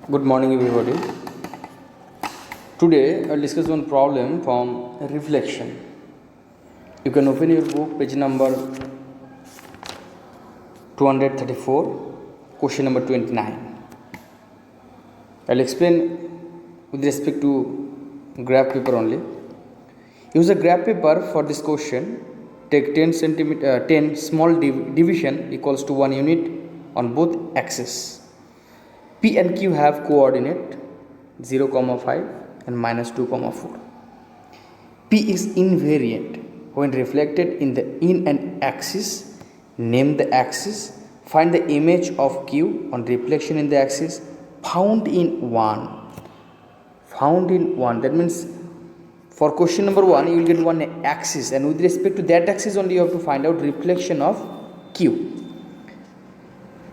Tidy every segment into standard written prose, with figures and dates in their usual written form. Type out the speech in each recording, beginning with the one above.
Good morning, everybody. Today, I'll discuss one problem from reflection. You can open your book, page number 234, question number 29. I'll explain with respect to graph paper only. Use a graph paper for this question. Take 10 small division equals to 1 unit on both axes. P and Q have coordinate 0, 5 and minus 2, 4. P is invariant when reflected in the in an axis. Name the axis. Find the image of Q on reflection in the axis found in 1. Found in 1. That means for question number 1 you will get one axis, and with respect to that axis only you have to find out reflection of Q.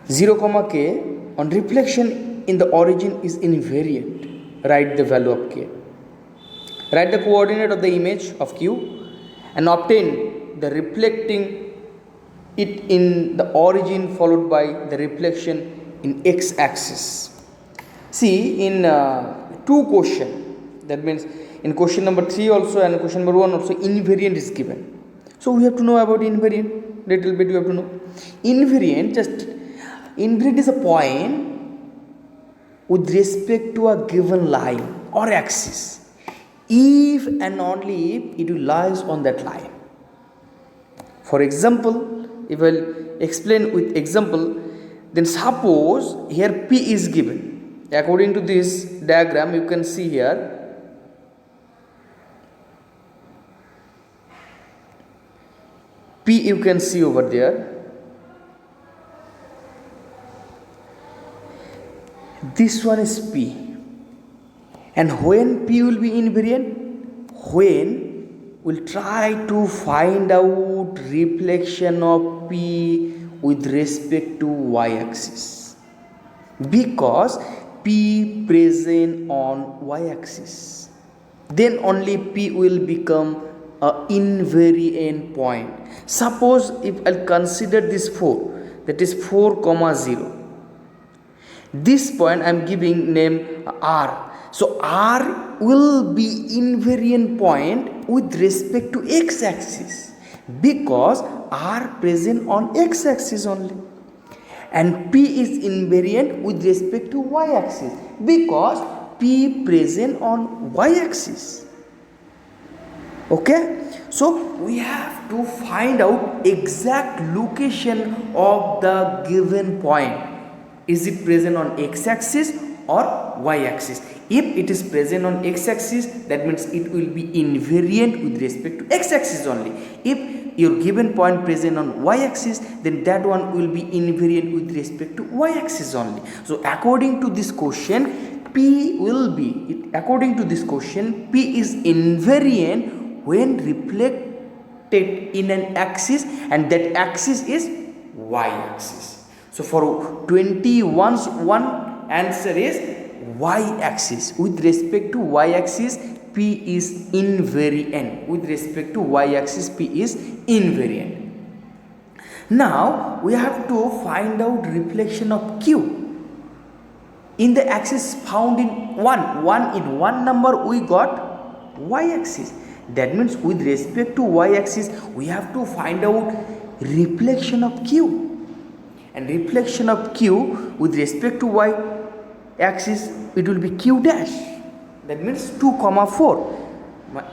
0, K on reflection in the origin is invariant. Write the value of K. Write the coordinate of the image of Q and obtain the reflecting it in the origin followed by the reflection in x axis. See, in two question, that means in question number 3 also and question number 1 also invariant is given. So we have to know about invariant. Little bit we have to know. Invariant is a point with respect to a given line or axis if and only if it lies on that line. For example, if I'll explain with example, then suppose here P is given. According to this diagram, you can see here P, you can see over there. This one is P. And when P will be invariant? When we'll try to find out reflection of P with respect to y-axis. Because P present on y-axis. Then only P will become an invariant point. Suppose if I'll consider this 4, that is 4, 0. This point I am giving name R. So R will be invariant point with respect to x axis because R present on x axis only, and P is invariant with respect to y axis because P present on y axis. Okay, so we have to find out exact location of the given point. Is it present on x-axis or y-axis? If it is present on x-axis, that means it will be invariant with respect to x-axis only. If your given point present on y-axis, then that one will be invariant with respect to y-axis only. So according to this question, P is invariant when reflected in an axis, and that axis is y-axis. So for 21's one answer is y-axis. With respect to y-axis, P is invariant. With respect to y-axis, P is invariant. Now we have to find out reflection of Q in the axis found in 1. In one number we got y-axis. That means with respect to y-axis, we have to find out reflection of Q. And reflection of Q with respect to y axis, it will be Q dash. That means 2, 4.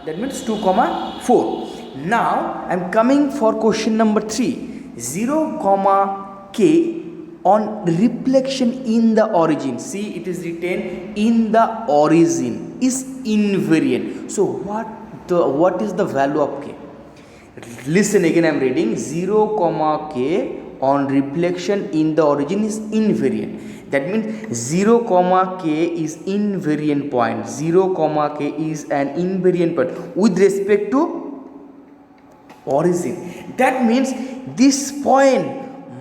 That means 2, 4. Now I am coming for question number 3. 0, K on reflection in the origin. See, it is written in the origin is invariant. So what is the value of K? Listen again, I am reading 0, K on reflection in the origin is invariant. That means 0, K is invariant point. 0, K is an invariant point with respect to origin. That means this point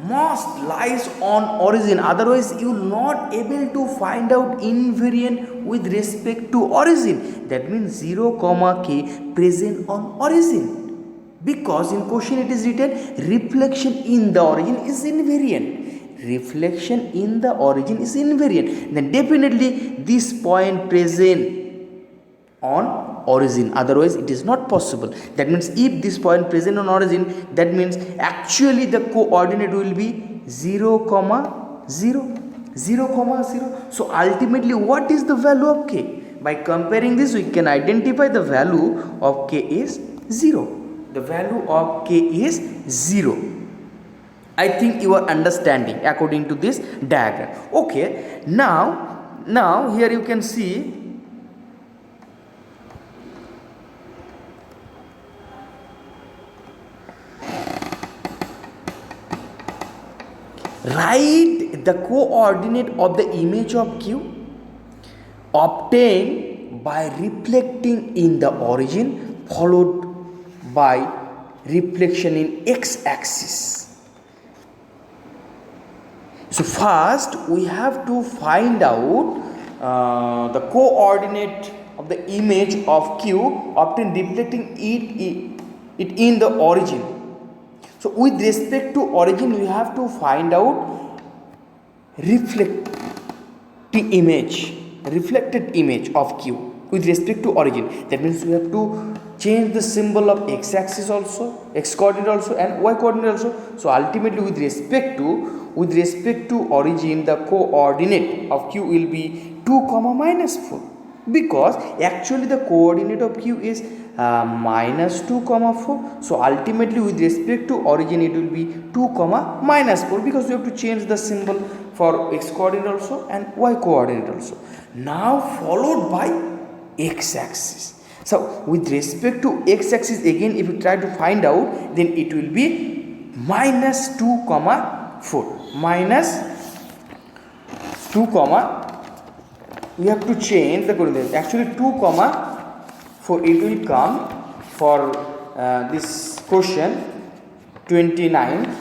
must lies on origin, otherwise you will not able to find out invariant with respect to origin. That means 0, K present on origin. Because in question it is written reflection in the origin is invariant. reflection in the origin is invariant, then definitely this point present on origin, otherwise it is not possible. That means if this point present on origin, that means actually the coordinate will be 0 comma 0, 0 comma 0. So ultimately what is the value of k? By comparing this, we can identify the value of k is 0. The value of k is 0. I think you are understanding according to this diagram. Okay, now here you can see write the coordinate of the image of q obtained by reflecting in the origin followed by reflection in x-axis. So first we have to find out the coordinate of the image of q obtained reflecting it in the origin. So with respect to origin, we have to find out reflected image of q with respect to origin. That means we have to change the symbol of x-axis also, x coordinate also, and y coordinate also. So ultimately with respect to origin, the coordinate of q will be 2 comma minus 4, because actually the coordinate of q is minus 2 comma 4. So ultimately with respect to origin it will be 2 comma minus 4, because we have to change the symbol for x coordinate also and y coordinate also. Now followed by x-axis. So with respect to x-axis, again if you try to find out, then it will be minus 2 comma 4, minus 2 comma, we have to change the coordinate, actually 2 comma 4 it will come for this question 29,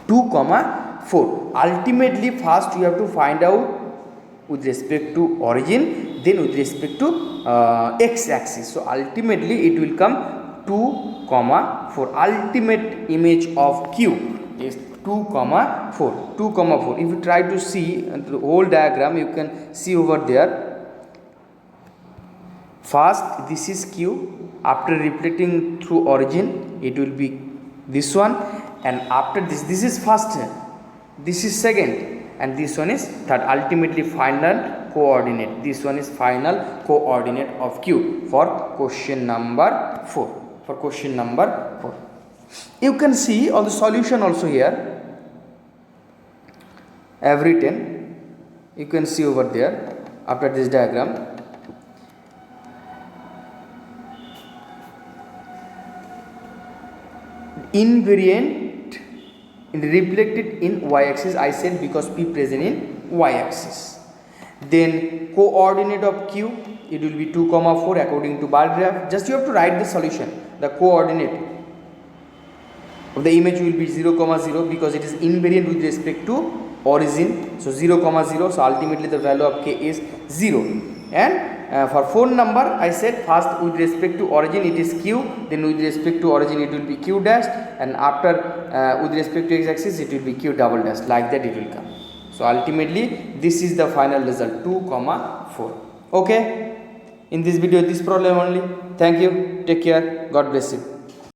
2 comma 4. Ultimately first you have to find out with respect to origin, then with respect to x-axis. So ultimately it will come 2 comma 4. Ultimate image of q is 2 comma 4, 2 comma 4. If you try to see the whole diagram, you can see over there. First this is q, after reflecting through origin it will be this one, and after this is first, this is second, and this one is third. Ultimately final coordinate, this one is final coordinate of q for question number 4. For question number 4, you can see all the solution also here. I have written, you can see over there after this diagram. Invariant reflected in y-axis, I said, because p present in y-axis. Then coordinate of q, it will be 2 comma 4 according to bar graph. Just you have to write the solution. The coordinate of the image will be 0 comma 0, because it is invariant with respect to origin. So 0 comma 0. So ultimately the value of k is 0. And for phone number, I said first with respect to origin it is q, then with respect to origin it will be q dash, and after with respect to x-axis it will be q double dash. Like that it will come. So ultimately this is the final result, 2 comma 4. Okay, in this video this problem only. Thank you, take care, God bless you.